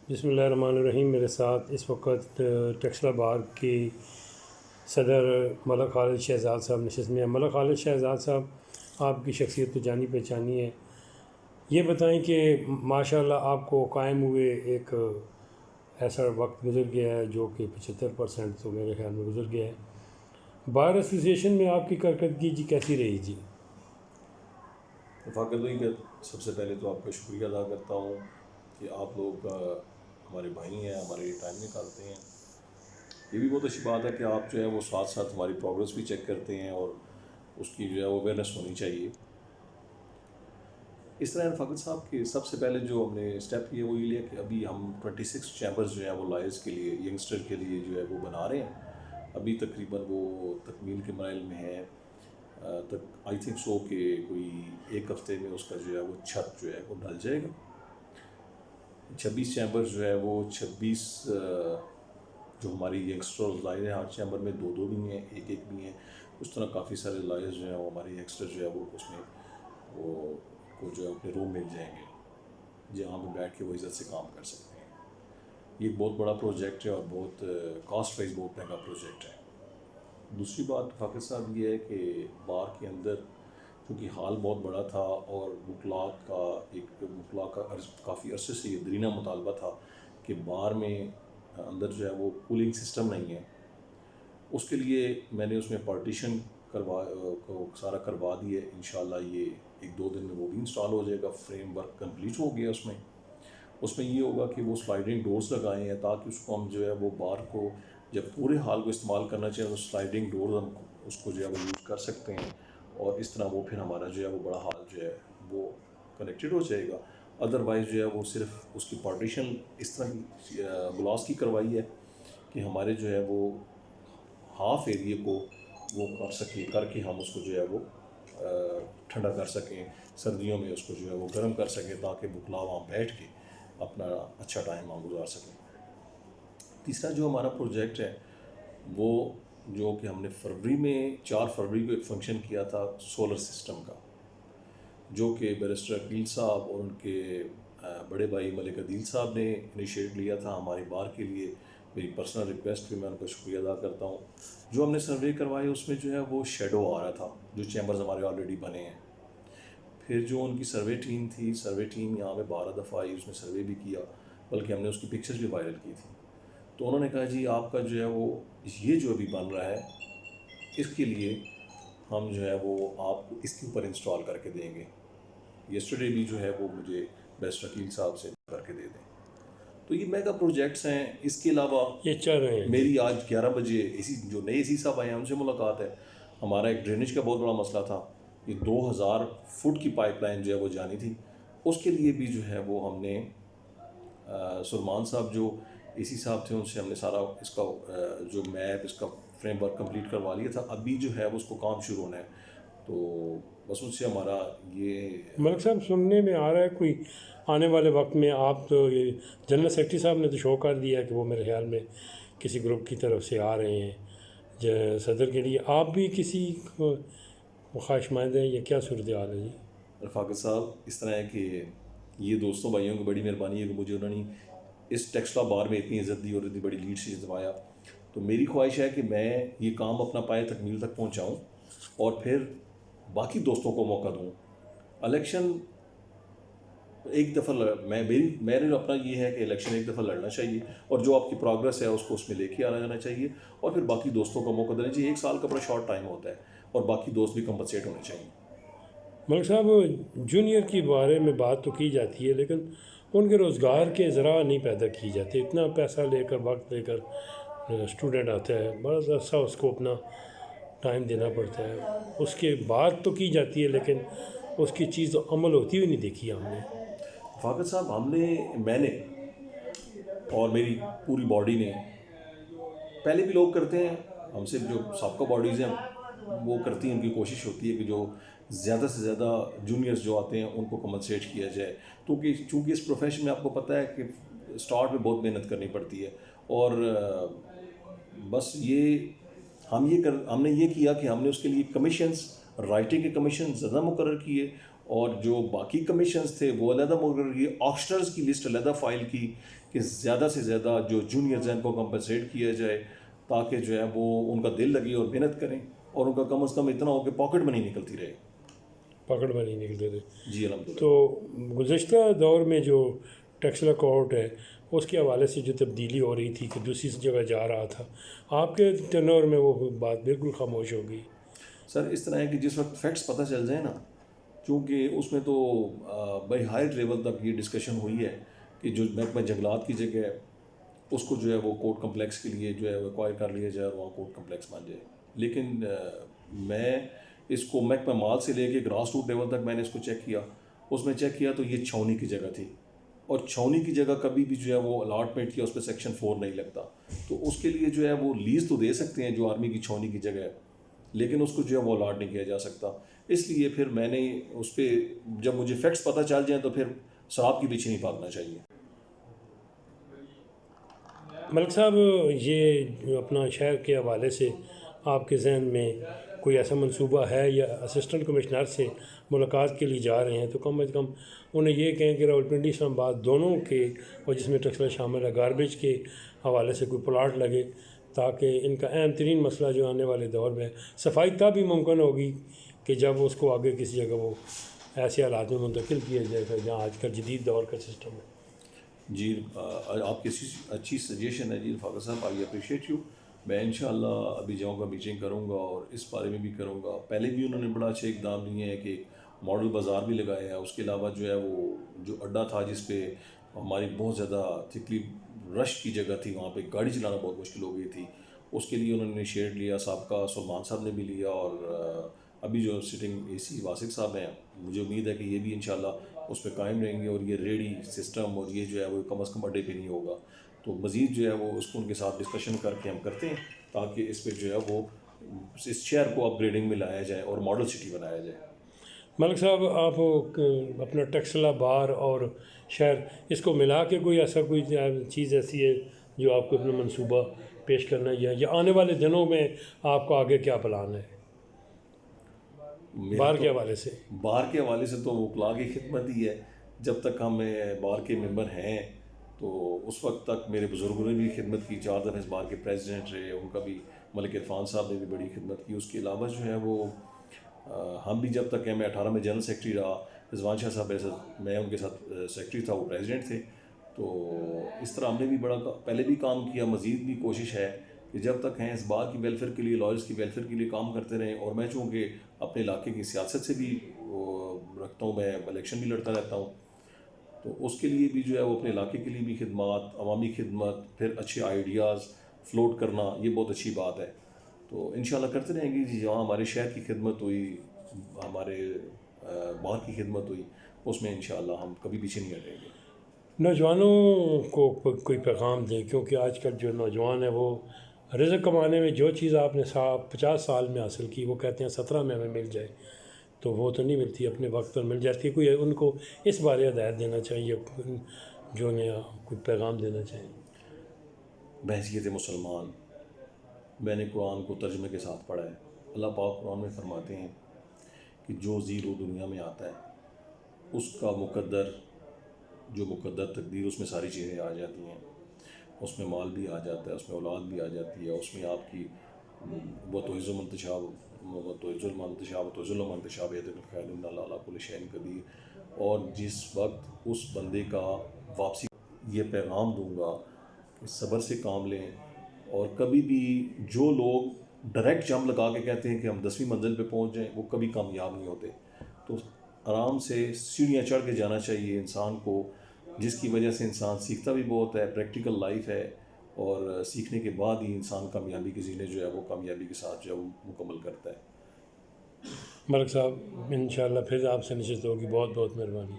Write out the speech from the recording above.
بسم اللہ الرحمن الرحیم. میرے ساتھ اس وقت ٹیکسلا بار کی صدر ملک خالد شہزاد صاحب نشست میں ہیں. ملک خالد شہزاد صاحب، آپ کی شخصیت تو جانی پہچانی ہے. یہ بتائیں کہ ماشاءاللہ آپ کو قائم ہوئے ایک ایسا وقت گزر گیا ہے جو کہ 75% تو میرے خیال میں گزر گیا ہے. بار ایسوسیشن میں آپ کی کارکردگی جی کیسی رہی جی؟ رفاقت بھائی کہ سب سے پہلے تو آپ کا شکریہ ادا کرتا ہوں کہ آپ لوگ ہمارے بھائی ہیں، ہمارے لیے ٹائم نکالتے ہیں. یہ بھی بہت اچھی بات ہے کہ آپ جو ہے وہ ساتھ ساتھ ہماری پروگرس بھی چیک کرتے ہیں اور اس کی جو ہے وہ اویئرنیس ہونی چاہیے. اس طرح رفاقت صاحب کہ سب سے پہلے جو ہم نے اسٹیپ کیا وہ یہ لیا کہ ابھی ہم 26 چیمبرز جو ہیں وہ لائرز کے لیے، ینگسٹر کے لیے جو ہے وہ بنا رہے ہیں. ابھی تقریباً وہ تکمیل کے مراحل میں ہیں. آئی تھنک سو کہ کوئی ایک ہفتے میں اس کا جو ہے وہ چھت جو ہے وہ ڈل جائے گا. 26 چیمبر جو ہے وہ 26 جو ہماری ینگسٹر لائر ہیں، ہر چیمبر میں دو بھی ہیں، ایک بھی ہیں. اس طرح کافی سارے لائرز جو ہیں وہ ہمارے ینگسٹر جو ہے وہ اس میں وہ کو جو ہے اپنے روم مل جائیں گے جہاں پہ بیٹھ کے وہ عزت سے کام کر سکتے ہیں. یہ ایک بہت بڑا پروجیکٹ ہے اور بہت کاسٹ وائز بہت مہنگا پروجیکٹ ہے. دوسری بات فاقد صاحب یہ ہے کہ بار کے اندر کیونکہ ہال بہت بڑا تھا اور وکلاء کا کافی عرصے سے یہ درینہ مطالبہ تھا کہ بار میں اندر جو ہے وہ کولنگ سسٹم نہیں ہے. اس کے لیے میں نے اس میں پارٹیشن سارا کروا دی ہے. انشاءاللہ یہ 1-2 دن میں وہ بھی انسٹال ہو جائے گا. فریم ورک کمپلیٹ ہو گیا. اس میں یہ ہوگا کہ وہ سلائڈنگ ڈورز لگائے ہیں تاکہ اس کو ہم جو ہے وہ بار کو جب پورے ہال کو استعمال کرنا چاہیں تو سلائڈنگ ڈورز ہم اس کو جو ہے وہ یوز کر سکتے ہیں اور اس طرح وہ پھر ہمارا جو ہے وہ بڑا ہال جو ہے وہ کنیکٹڈ ہو جائے گا. ادروائز جو ہے وہ صرف اس کی پارٹیشن اس طرح کی گلاس کی کروائی ہے کہ ہمارے جو ہے وہ ہاف ایریے کو وہ کر کے ہم اس کو جو ہے وہ ٹھنڈا کر سکیں، سردیوں میں اس کو جو ہے وہ گرم کر سکیں تاکہ وکلاء وہاں بیٹھ کے اپنا اچھا ٹائم وہاں گزار سکیں. تیسرا جو ہمارا پروجیکٹ ہے وہ جو کہ ہم نے 4 فروری کو ایک فنکشن کیا تھا سولر سسٹم کا، جو کہ بیرسٹر عقیل صاحب اور ان کے بڑے بھائی ملک عدیل صاحب نے انیشیٹ لیا تھا ہماری بار کے لیے. میری پرسنل ریکویسٹ بھی میں ان کا شکریہ ادا کرتا ہوں. جو ہم نے سروے کروائی اس میں جو ہے وہ شیڈو آ رہا تھا جو چیمبرز ہمارے آلریڈی بنے ہیں. پھر جو ان کی سروے ٹیم تھی، سروے ٹیم یہاں پہ 12 دفعہ آئی، اس نے سروے بھی کیا، بلکہ ہم نے اس کی پکچرز بھی وائرل کی تھی. تو انہوں نے کہا جی آپ کا جو ہے وہ یہ جو ابھی بن رہا ہے اس کے لیے ہم جو ہے وہ آپ کو اس کے اوپر انسٹال کر کے دیں گے. یسٹرڈے بھی جو ہے وہ مجھے بیرسٹر عقیل صاحب سے کر کے دے دیں. تو یہ میگا پروجیکٹس ہیں. اس کے علاوہ یہ چل رہے ہیں میری آج 11 بجے جو نئے اے سی صاحب آئے ہیں ان سے ملاقات ہے. ہمارا ایک ڈرینیج کا بہت بڑا مسئلہ تھا. یہ 2000 فٹ کی پائپ لائن جو ہے وہ جانی تھی. اس کے لیے بھی جو ہے وہ ہم نے سلمان صاحب جو اے سی صاحب تھے ان سے ہم نے سارا اس کا جو میپ اس کا فریم ورک کمپلیٹ کروا لیا تھا. ابھی جو ہے اس کو کام شروع ہونا ہے. تو بس ان سے ہمارا یہ ملک صاحب سننے میں آ رہا ہے کوئی آنے والے وقت میں آپ تو یہ جنرل سیکرٹری صاحب نے تو شو کر دیا ہے کہ وہ میرے خیال میں کسی گروپ کی طرف سے آ رہے ہیں صدر کے لیے. آپ بھی کسی خواہش مند ہیں یا کیا صورتحال ہے جی؟ رفاقت صاحب اس طرح ہے کہ یہ دوستوں بھائیوں کی بڑی مہربانی ہے کہ مجھے انہوں نے اس ٹیکسلا بار میں اتنی عزت دی اور اتنی بڑی لیڈ سے جتوایا. تو میری خواہش ہے کہ میں یہ کام اپنا پائے تکمیل تک پہنچاؤں اور پھر باقی دوستوں کو موقع دوں. الیکشن ایک دفعہ میرے اپنا یہ ہے کہ الیکشن ایک دفعہ لڑنا چاہیے اور جو آپ کی پروگرس ہے اس کو اس میں لے کے آنا جانا چاہیے اور پھر باقی دوستوں کو موقع دینا چاہیے. 1 سال کا بڑا شارٹ ٹائم ہوتا ہے اور باقی دوست بھی کمپنسیٹ ہونے چاہیے. ملک صاحب جونیئر کے بارے میں بات تو کی جاتی ہے لیکن ان کے روزگار کے ذرائع نہیں پیدا کی جاتے. اتنا پیسہ لے کر وقت لے کر اسٹوڈنٹ آتا ہے، بڑا عرصہ اس کو اپنا ٹائم دینا پڑتا ہے. اس کے بات تو کی جاتی ہے لیکن اس کی چیز عمل ہوتی ہوئی نہیں دیکھی ہم نے. فاقد صاحب میں نے اور میری پوری باڈی نے، پہلے بھی لوگ کرتے ہیں، ہم سے جو سابقہ باڈیز ہیں وہ کرتی ہیں، ان کی کوشش ہوتی ہے کہ جو زیادہ سے زیادہ جونیئرز جو آتے ہیں ان کو کمپنسیٹ کیا جائے. چونکہ اس پروفیشن میں آپ کو پتہ ہے کہ اسٹارٹ میں بہت محنت کرنی پڑتی ہے. اور بس ہم نے یہ کیا کہ ہم نے اس کے لیے کمیشنز، رائٹنگ کے کمیشن زیادہ مقرر کیے اور جو باقی کمیشنز تھے وہ علیحدہ مقرر کیے. آکشنرز کی لسٹ علیحدہ فائل کی کہ زیادہ سے زیادہ جو جونیئرز ہیں ان کو کمپنسیٹ کیا جائے تاکہ جو ہے وہ ان کا دل لگے اور محنت کریں اور ان کا کم از کم اتنا ہو کہ پاکٹ منی نکلتی رہے. پکڑ میں نہیں نکلتے تھے. جی الحمدللہ. تو گزشتہ دور میں جو ٹیکسلا کوارٹ ہے اس کے حوالے سے جو تبدیلی ہو رہی تھی کہ دوسری جگہ جا رہا تھا، آپ کے ٹرنور میں وہ بات بالکل خاموش ہو گئی. سر اس طرح ہے کہ جس وقت فیکٹس پتہ چل جائیں نا، چونکہ اس میں تو بائی ہائی لیول تک یہ ڈسکشن ہوئی ہے کہ جو محکمہ جنگلات کی جگہ ہے اس کو جو ہے وہ کورٹ کمپلیکس کے لیے جو ہے وہ ایکوائر کر لیا جائے اور وہاں کورٹ کمپلیکس بن جائے. لیکن میں اس کو محکمہ مال سے لے کے گراس روٹ لیول تک میں نے اس کو چیک کیا. اس میں چیک کیا تو یہ چھاؤنی کی جگہ تھی، اور چھاؤنی کی جگہ کبھی بھی جو ہے وہ الاٹمنٹ کیا اس پہ سیکشن 4 نہیں لگتا. تو اس کے لیے جو ہے وہ لیز تو دے سکتے ہیں جو آرمی کی چھاؤنی کی جگہ ہے، لیکن اس کو جو ہے وہ الاٹ نہیں کیا جا سکتا. اس لیے پھر میں نے اس پہ جب مجھے فیکٹس پتہ چل جائیں تو پھر سراب کے پیچھے نہیں بھاگنا چاہیے. ملک صاحب، یہ اپنا شہر کے حوالے سے آپ کے ذہن میں کوئی ایسا منصوبہ ہے یا اسسٹنٹ کمشنر سے ملاقات کے لیے جا رہے ہیں تو کم از کم انہیں یہ کہیں کہ راولپنڈی اسلام آباد دونوں کے، اور جس میں ٹیکسلا شامل ہے، گاربیج کے حوالے سے کوئی پلاٹ لگے تاکہ ان کا اہم ترین مسئلہ جو آنے والے دور میں صفائی تب ہی ممکن ہوگی کہ جب اس کو آگے کسی جگہ وہ ایسے حالات میں منتقل کیا جائے گا جہاں آج کل جدید دور کا سسٹم ہے. جی آپ کی اچھی سجیشن ہے جی فاضل صاحب، آئی اپریشیٹ یو. میں انشاءاللہ ابھی جاؤں گا، میٹنگ کروں گا اور اس بارے میں بھی کروں گا. پہلے بھی انہوں نے بڑا اچھا اقدام لیے ہیں کہ ماڈل بازار بھی لگایا ہے. اس کے علاوہ جو ہے وہ جو اڈا تھا جس پہ ہماری بہت زیادہ تھکلی رش کی جگہ تھی، وہاں پہ گاڑی چلانا بہت مشکل ہو گئی تھی، اس کے لیے انہوں نے شیڈ لیا. سابقہ سلمان صاحب نے بھی لیا، اور ابھی جو سٹنگ اے سی واسق صاحب ہیں، مجھے امید ہے کہ یہ بھی انشاءاللہ اس پہ قائم رہیں گے. اور یہ ریڈی سسٹم اور یہ جو ہے وہ کم از کم اڈے پہ نہیں ہوگا. تو مزید جو ہے وہ اس کو ان کے ساتھ ڈسکشن کر کے ہم کرتے ہیں تاکہ اس پہ جو ہے وہ اس شہر کو اپ گریڈنگ میں لایا جائے اور ماڈل سٹی بنایا جائے. ملک صاحب، آپ اپنا ٹیکسلا بار اور شہر اس کو ملا کے کوئی ایسا کوئی چیز ایسی ہے جو آپ کو اپنا منصوبہ پیش کرنا ہے یا آنے والے دنوں میں آپ کو آگے کیا پلان ہے بار کے حوالے سے؟ بار کے حوالے سے تو وکلاء کی خدمت ہی ہے. جب تک ہم بار کے ممبر ہیں تو اس وقت تک میرے بزرگوں نے بھی خدمت کی. 4 دفعہ اس بار کے پریزیڈنٹ رہے، ان کا بھی ملک عرفان صاحب نے بھی بڑی خدمت کی. اس کے علاوہ جو ہے وہ ہم بھی جب تک ہیں، میں 18 میں جنرل سیکرٹری رہا، رضوان شاہ صاحب ایسا میں ان کے ساتھ سیکرٹری تھا، وہ پریزیڈنٹ تھے. تو اس طرح ہم نے بھی بڑا پہلے بھی کام کیا. مزید بھی کوشش ہے کہ جب تک ہیں اس بار کی ویلفیئر کے لیے، لائرز کی ویلفیئر کے لیے کام کرتے رہیں. اور میں چونکہ اپنے علاقے کی سیاست سے بھی رکھتا ہوں، میں الیکشن بھی لڑتا رہتا ہوں، تو اس کے لیے بھی جو ہے وہ اپنے علاقے کے لیے بھی خدمات، عوامی خدمت، پھر اچھے آئیڈیاز فلوٹ کرنا، یہ بہت اچھی بات ہے. تو انشاءاللہ کرتے رہیں گے جی. جہاں ہمارے شہر کی خدمت ہوئی، ہمارے باہر کی خدمت ہوئی، اس میں انشاءاللہ ہم کبھی پیچھے نہیں ہٹیں گے. نوجوانوں کو کوئی پیغام دیں، کیونکہ آج کل جو نوجوان ہے وہ رزق کمانے میں جو چیز آپ نے 50 سال میں حاصل کی وہ کہتے ہیں 17 میں ہمیں مل جائے، تو وہ تو نہیں ملتی، اپنے وقت پر مل جاتی ہے. کوئی ان کو اس بارے ہدایت دینا چاہیے جو انہیں کوئی پیغام دینا چاہیے؟ بحیثیت مسلمان میں نے قرآن کو ترجمے کے ساتھ پڑھا ہے. اللہ پاک قرآن میں فرماتے ہیں کہ جو زیرو دنیا میں آتا ہے اس کا مقدر تقدیر، اس میں ساری چیزیں آ جاتی ہیں. اس میں مال بھی آ جاتا ہے، اس میں اولاد بھی آ جاتی ہے، اس میں آپ کی وہ توعز المنتشاب خیر اللہ علیہ کل شیء قدیر. اور جس وقت اس بندے کا واپسی، یہ پیغام دوں گا کہ صبر سے کام لیں. اور کبھی بھی جو لوگ ڈائریکٹ جمپ لگا کے کہتے ہیں کہ ہم 10ویں منزل پہ پہنچ جائیں، وہ کبھی کامیاب نہیں ہوتے. تو آرام سے سیڑھیاں چڑھ کے جانا چاہیے انسان کو، جس کی وجہ سے انسان سیکھتا بھی بہت ہے. پریکٹیکل لائف ہے، اور سیکھنے کے بعد ہی انسان کامیابی کی زینے جو ہے وہ کامیابی کے ساتھ جو ہے وہ مکمل کرتا ہے. ملک صاحب، انشاءاللہ پھر آپ سے نشست ہوگی. بہت بہت مہربانی.